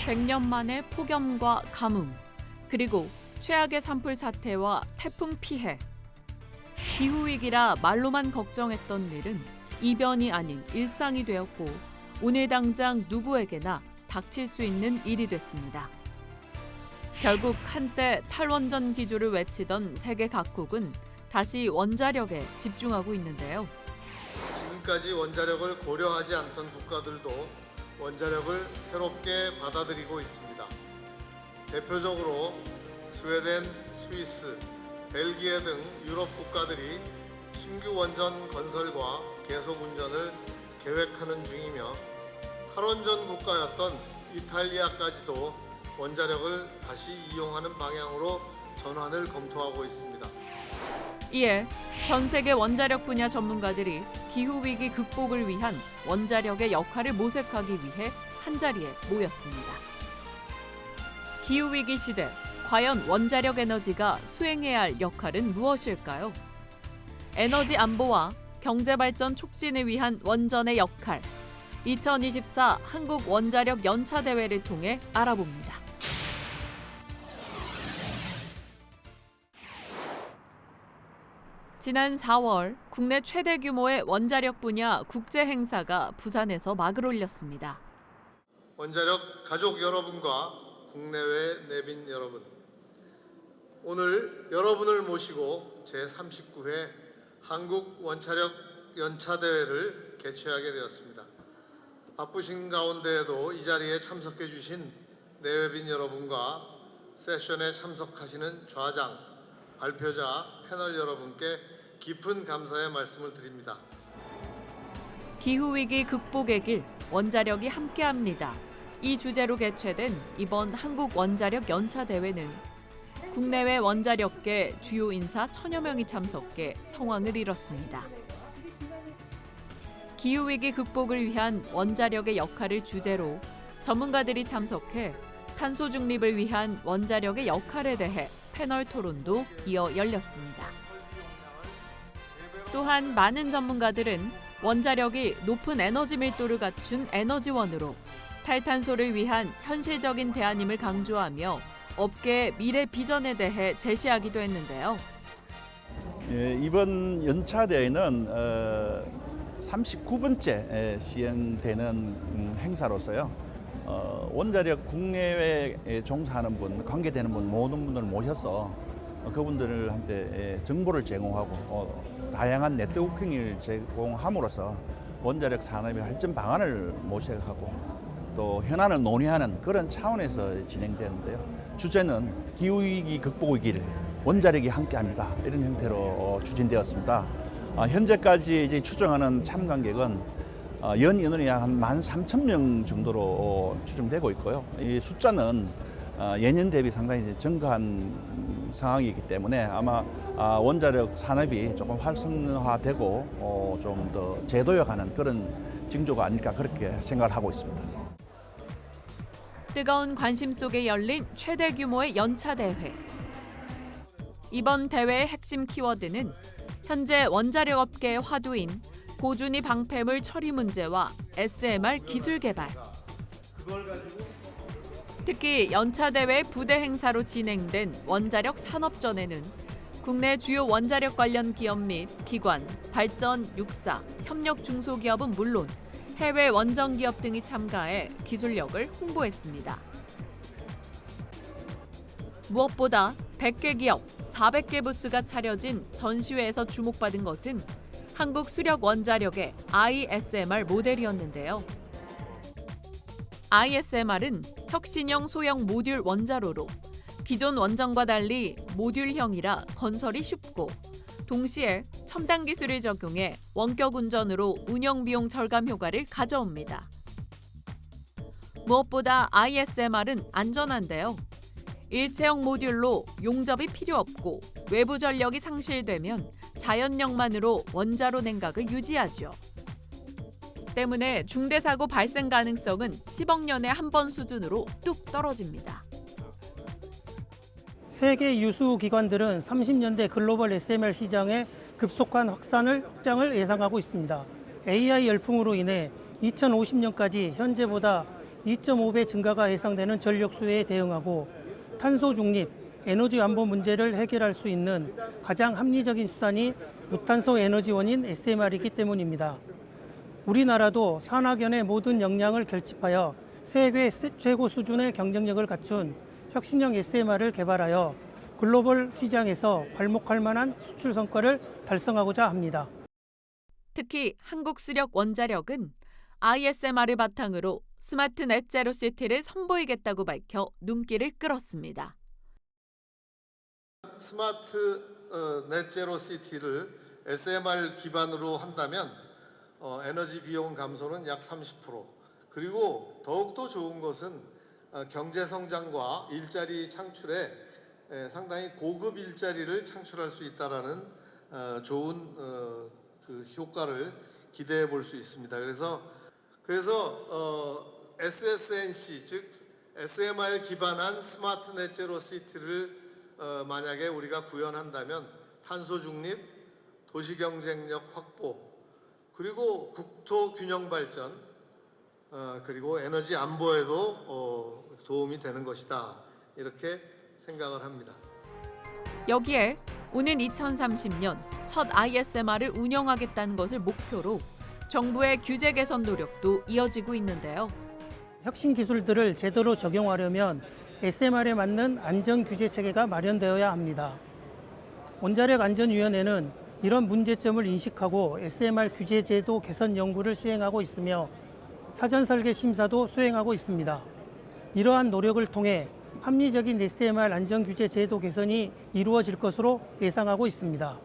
100년 만의 폭염과 가뭄, 그리고 최악의 산불 사태와 태풍 피해. 기후위기라 말로만 걱정했던 일은 이변이 아닌 일상이 되었고 오늘 당장 누구에게나 닥칠 수 있는 일이 됐습니다. 결국 한때 탈원전 기조를 외치던 세계 각국은 다시 원자력에 집중하고 있는데요. 지금까지 원자력을 고려하지 않던 국가들도 원자력을 새롭게 받아들이고 있습니다. 대표적으로 스웨덴, 스위스, 벨기에 등 유럽 국가들이 신규 원전 건설과 계속 운전을 계획하는 중이며 탈원전 국가였던 이탈리아까지도 원자력을 다시 이용하는 방향으로 전환을 검토하고 있습니다. 이에 전 세계 원자력 분야 전문가들이 기후위기 극복을 위한 원자력의 역할을 모색하기 위해 한자리에 모였습니다. 기후위기 시대, 과연 원자력 에너지가 수행해야 할 역할은 무엇일까요? 에너지 안보와 경제발전 촉진을 위한 원전의 역할, 2024 한국 원자력 연차대회를 통해 알아봅니다. 지난 4월 국내 최대 규모의 원자력 분야 국제 행사가 부산에서 막을 올렸습니다. 원자력 가족 여러분과 국내외 내빈 여러분, 오늘 여러분을 모시고 제39회 한국 원자력 연차대회를 개최하게 되었습니다. 바쁘신 가운데에도 이 자리에 참석해 주신 내외빈 여러분과 세션에 참석하시는 좌장, 발표자, 패널 여러분께 깊은 감사의 말씀을 드립니다. 기후위기 극복의 길, 원자력이 함께합니다. 이 주제로 개최된 이번 한국 원자력 연차대회는 국내외 원자력계 주요 인사 1000여 명이 참석해 성황을 이뤘습니다. 기후위기 극복을 위한 원자력의 역할을 주제로 전문가들이 참석해 탄소 중립을 위한 원자력의 역할에 대해 패널 토론도 이어 열렸습니다. 또한 많은 전문가들은 원자력이 높은 에너지 밀도를 갖춘 에너지원으로 탈탄소를 위한 현실적인 대안임을 강조하며 업계의 미래 비전에 대해 제시하기도 했는데요. 이번 연차대회는 39번째 시행되는 행사로서요. 원자력 국내외에 종사하는 분, 관계되는 분, 모든 분들을 모셔서 그분들한테 정보를 제공하고 다양한 네트워킹을 제공함으로써 원자력 산업의 발전 방안을 모색하고 또 현안을 논의하는 그런 차원에서 진행되는데요. 주제는 기후위기 극복의 길, 원자력이 함께합니다. 이런 형태로 추진되었습니다. 현재까지 이제 추정하는 참관객은 연 인원이 약 한 13,000명 정도로 추정되고 있고요. 이 숫자는 예년 대비 상당히 이제 증가한 상황이기 때문에 아마 원자력 산업이 조금 활성화되고 좀 더 재도약하는 그런 징조가 아닐까 그렇게 생각을 하고 있습니다. 뜨거운 관심 속에 열린 최대 규모의 연차대회. 이번 대회의 핵심 키워드는 현재 원자력 업계의 화두인 고준위 방패물 처리 문제와 SMR 기술 개발. 특히 연차대회 부대 행사로 진행된 원자력 산업전에는 국내 주요 원자력 관련 기업 및 기관, 발전, 육사, 협력 중소기업은 물론 해외 원전 기업 등이 참가해 기술력을 홍보했습니다. 무엇보다 100개 기업, 400개 부스가 차려진 전시회에서 주목받은 것은 한국 수력 원자력의 ISMR 모델이었는데요. ISMR은 혁신형 소형 모듈 원자로로 기존 원전과 달리 모듈형이라 건설이 쉽고 동시에 첨단 기술을 적용해 원격 운전으로 운영 비용 절감 효과를 가져옵니다. 무엇보다 ISMR은 안전한데요. 일체형 모듈로 용접이 필요 없고 외부 전력이 상실되면 자연력만으로 원자로 냉각을 유지하죠. 때문에 중대 사고 발생 가능성은 10억 년에 한 번 수준으로 뚝 떨어집니다. 세계 유수 기관들은 30년대 글로벌 SMR 시장의 급속한 확장을 예상하고 있습니다. AI 열풍으로 인해 2050년까지 현재보다 2.5배 증가가 예상되는 전력 수요에 대응하고 탄소 중립, 에너지 안보 문제를 해결할 수 있는 가장 합리적인 수단이 무탄소 에너지원인 SMR이기 때문입니다. 우리나라도 산학연의 모든 역량을 결집하여 세계 최고 수준의 경쟁력을 갖춘 혁신형 SMR을 개발하여 글로벌 시장에서 괄목할 만한 수출 성과를 달성하고자 합니다. 특히 한국수력원자력은 ISMR을 바탕으로 스마트 넷제로 시티를 선보이겠다고 밝혀 눈길을 끌었습니다. 스마트 넷제로 시티를 SMR 기반으로 한다면 에너지 비용 감소는 약 30%, 그리고 더욱더 좋은 것은 경제 성장과 일자리 창출에 상당히 고급 일자리를 창출할 수 있다라는 좋은 그 효과를 기대해 볼 수 있습니다. 그래서 SSNC 즉 SMR 기반한 스마트 넷제로 시티를 만약에 우리가 구현한다면 탄소 중립, 도시 경쟁력 확보, 그리고 국토 균형 발전, 그리고 에너지 안보에도 도움이 되는 것이다, 이렇게 생각을 합니다. 여기에 오는 2030년 첫 ISMR을 운영하겠다는 것을 목표로 정부의 규제 개선 노력도 이어지고 있는데요. 혁신 기술들을 제대로 적용하려면 SMR에 맞는 안전 규제 체계가 마련되어야 합니다. 원자력 안전위원회는 이런 문제점을 인식하고 SMR 규제 제도 개선 연구를 시행하고 있으며 사전 설계 심사도 수행하고 있습니다. 이러한 노력을 통해 합리적인 SMR 안전 규제 제도 개선이 이루어질 것으로 예상하고 있습니다.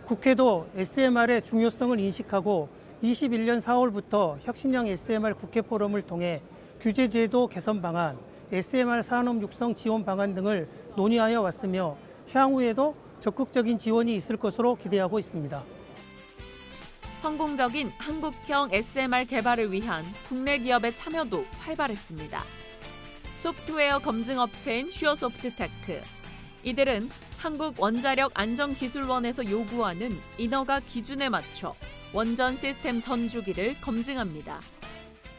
국회도 SMR의 중요성을 인식하고 21년 4월부터 혁신형 SMR 국회 포럼을 통해 규제 제도 개선 방안, SMR 산업 육성 지원 방안 등을 논의하여 왔으며 향후에도 적극적인 지원이 있을 것으로 기대하고 있습니다. 성공적인 한국형 SMR 개발을 위한 국내 기업의 참여도 활발했습니다. 소프트웨어 검증 업체인 슈어소프트테크. 이들은 한국원자력안전기술원에서 요구하는 인허가 기준에 맞춰 원전 시스템 전주기를 검증합니다.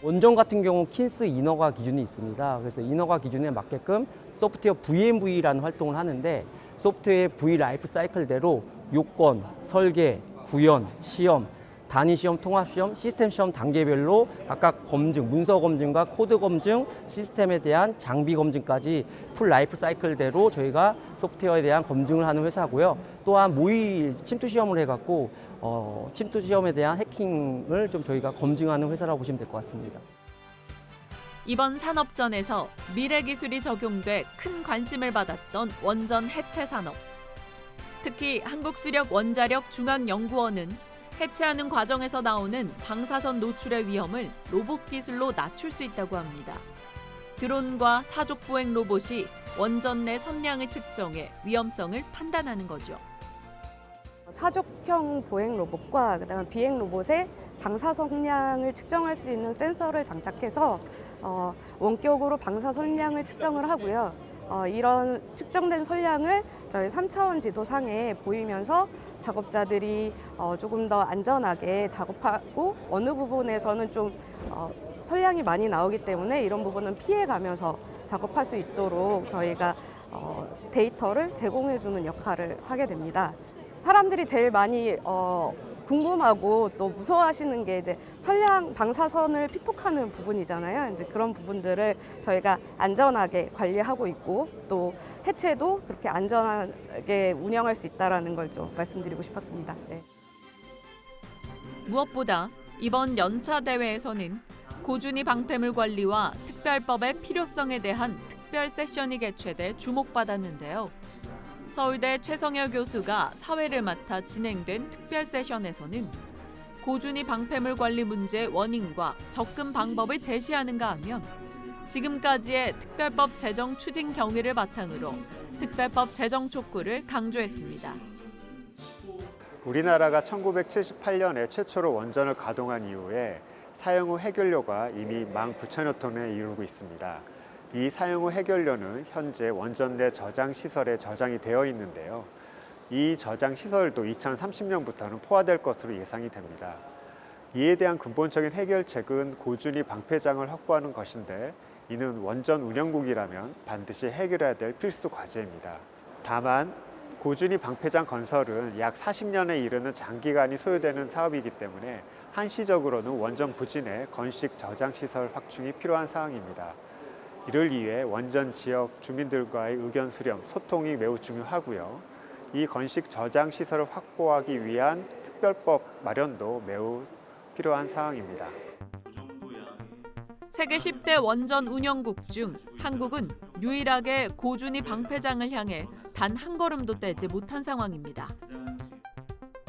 원전 같은 경우 킨스 인허가 기준이 있습니다. 그래서 인허가 기준에 맞게끔 소프트웨어 VMV라는 활동을 하는데 소프트웨어 V 라이프 사이클대로 요건, 설계, 구현, 시험, 단위 시험, 통합 시험, 시스템 시험 단계별로 각각 검증, 문서 검증과 코드 검증, 시스템에 대한 장비 검증까지 풀 라이프 사이클대로 저희가 소프트웨어에 대한 검증을 하는 회사고요. 또한 모의 침투 시험을 해갖고 침투 시험에 대한 해킹을 좀 저희가 검증하는 회사라고 보시면 될 것 같습니다. 이번 산업전에서 미래 기술이 적용돼 큰 관심을 받았던 원전 해체 산업. 특히 한국수력원자력중앙연구원은 해체하는 과정에서 나오는 방사선 노출의 위험을 로봇 기술로 낮출 수 있다고 합니다. 드론과 사족 보행 로봇이 원전 내 선량을 측정해 위험성을 판단하는 거죠. 사족형 보행 로봇과 그다음에 비행 로봇의 방사선량을 측정할 수 있는 센서를 장착해서 원격으로 방사선량을 측정을 하고요. 이런 측정된 선량을 저희 3차원 지도상에 보이면서 작업자들이 조금 더 안전하게 작업하고 어느 부분에서는 좀 선량이 많이 나오기 때문에 이런 부분은 피해가면서 작업할 수 있도록 저희가 데이터를 제공해주는 역할을 하게 됩니다. 사람들이 제일 많이 궁금하고 또 무서워하시는 게 이제 선량 방사선을 피폭하는 부분이잖아요. 이제 그런 부분들을 저희가 안전하게 관리하고 있고 또 해체도 그렇게 안전하게 운영할 수 있다라는 걸 좀 말씀드리고 싶었습니다. 네. 무엇보다 이번 연차 대회에서는 고준위 방패물 관리와 특별법의 필요성에 대한 특별 세션이 개최돼 주목받았는데요. 서울대 최성열 교수가 사회를 맡아 진행된 특별 세션에서는 고준위 방패물 관리 문제의 원인과 접근 방법을 제시하는가 하면 지금까지의 특별법 제정 추진 경위를 바탕으로 특별법 제정 촉구를 강조했습니다. 우리나라가 1978년에 최초로 원전을 가동한 이후에 사용 후 해결료가 이미 19,000여 톤에 이르고 있습니다. 이 사용 후 해결료는 현재 원전 내 저장 시설에 저장이 되어 있는데요. 이 저장 시설도 2030년부터는 포화될 것으로 예상이 됩니다. 이에 대한 근본적인 해결책은 고준위 방패장을 확보하는 것인데 이는 원전 운영국이라면 반드시 해결해야 될 필수 과제입니다. 다만 고준위 방패장 건설은 약 40년에 이르는 장기간이 소요되는 사업이기 때문에 한시적으로는 원전 부진의 건식 저장 시설 확충이 필요한 사항입니다. 이를 위해 원전 지역 주민들과의 의견 수렴, 소통이 매우 중요하고요. 이 건식 저장 시설을 확보하기 위한 특별법 마련도 매우 필요한 사항입니다. 세계 10대 원전 운영국 중 한국은 유일하게 고준위 방패장을 향해 단 한 걸음도 떼지 못한 상황입니다.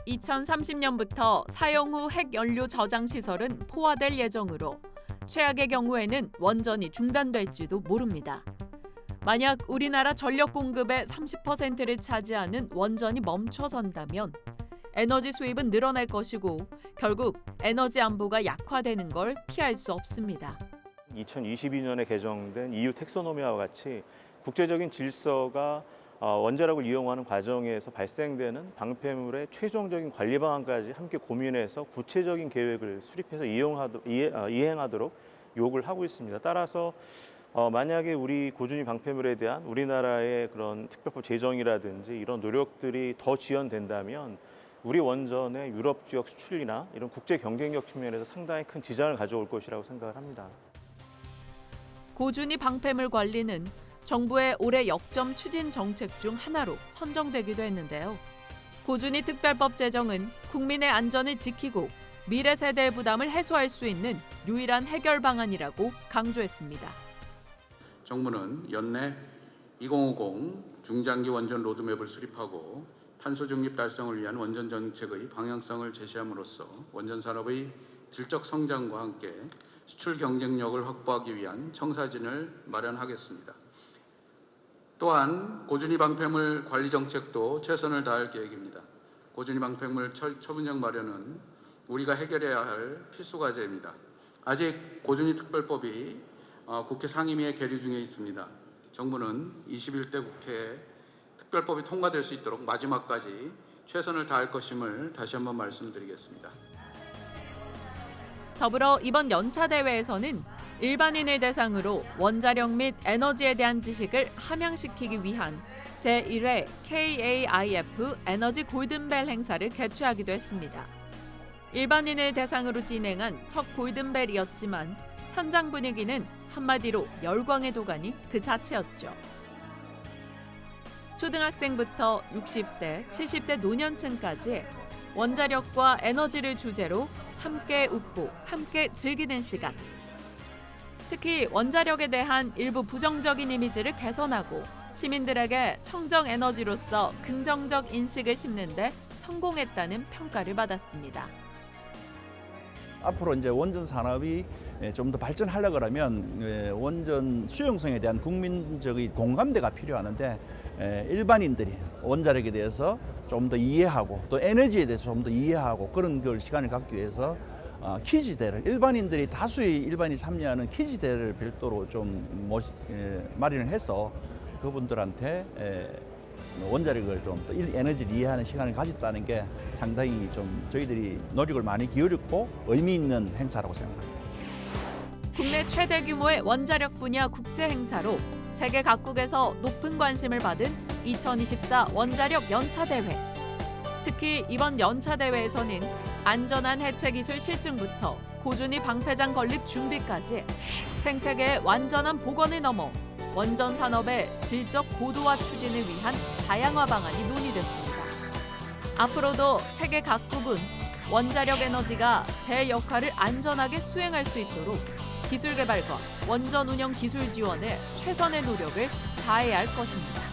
2030년부터 사용 후 핵연료 저장 시설은 포화될 예정으로 최악의 경우에는 원전이 중단될지도 모릅니다. 만약 우리나라 전력 공급의 30%를 차지하는 원전이 멈춰선다면 에너지 수입은 늘어날 것이고 결국 에너지 안보가 약화되는 걸 피할 수 없습니다. 2022년에 개정된 EU 텍소노미와 같이 국제적인 질서가 원자력을 이용하는 과정에서 발생되는 방패물의 최종적인 관리 방안까지 함께 고민해서 구체적인 계획을 수립해서 이행하도록 요구를 하고 있습니다. 따라서 만약에 우리 고준위 방패물에 대한 우리나라의 그런 특별법 제정이라든지 이런 노력들이 더 지연된다면 우리 원전의 유럽 지역 수출이나 이런 국제 경쟁력 측면에서 상당히 큰 지장을 가져올 것이라고 생각을 합니다. 고준위 방패물 관리는 정부의 올해 역점 추진 정책 중 하나로 선정되기도 했는데요. 고준위 특별법 제정은 국민의 안전을 지키고 미래 세대의 부담을 해소할 수 있는 유일한 해결 방안이라고 강조했습니다. 정부는 연내 2050 중장기 원전 로드맵을 수립하고 탄소 중립 달성을 위한 원전 정책의 방향성을 제시함으로써 원전 산업의 질적 성장과 함께 수출 경쟁력을 확보하기 위한 청사진을 마련하겠습니다. 또한 고준위 방패물 관리 정책도 최선을 다할 계획입니다. 고준위 방패물 처분형 마련은 우리가 해결해야 할 필수 과제입니다. 아직 고준위 특별법이 국회 상임위에 계류 중에 있습니다. 정부는 21대 국회에 특별법이 통과될 수 있도록 마지막까지 최선을 다할 것임을 다시 한번 말씀드리겠습니다. 더불어 이번 연차 대회에서는 일반인을 대상으로 원자력 및 에너지에 대한 지식을 함양시키기 위한 제1회 KAIF 에너지 골든벨 행사를 개최하기도 했습니다. 일반인을 대상으로 진행한 첫 골든벨이었지만 현장 분위기는 한마디로 열광의 도가니 그 자체였죠. 초등학생부터 60대, 70대 노년층까지 원자력과 에너지를 주제로 함께 웃고 함께 즐기는 시간. 특히 원자력에 대한 일부 부정적인 이미지를 개선하고 시민들에게 청정 에너지로서 긍정적 인식을 심는 데 성공했다는 평가를 받았습니다. 앞으로 이제 원전 산업이 좀 더 발전하려고 하면 원전 수용성에 대한 국민적인 공감대가 필요하는데 일반인들이 원자력에 대해서 좀 더 이해하고 또 에너지에 대해서 좀 더 이해하고 그런 걸 시간을 갖기 위해서 퀴즈대를 일반인들이 다수의 일반인이 참여하는 퀴즈대를 별도로 좀 마련을 해서 그분들한테 원자력을 좀 더 에너지를 이해하는 시간을 가졌다는 게 상당히 좀 저희들이 노력을 많이 기울였고 의미 있는 행사라고 생각합니다. 국내 최대 규모의 원자력 분야 국제 행사로 세계 각국에서 높은 관심을 받은 2024 원자력 연차 대회. 특히 이번 연차 대회에서는 안전한 해체 기술 실증부터 고준위 방패장 건립 준비까지 생태계의 완전한 복원을 넘어 원전 산업의 질적 고도화 추진을 위한 다양화 방안이 논의됐습니다. 앞으로도 세계 각국은 원자력 에너지가 제 역할을 안전하게 수행할 수 있도록 기술 개발과 원전 운영 기술 지원에 최선의 노력을 다해야 할 것입니다.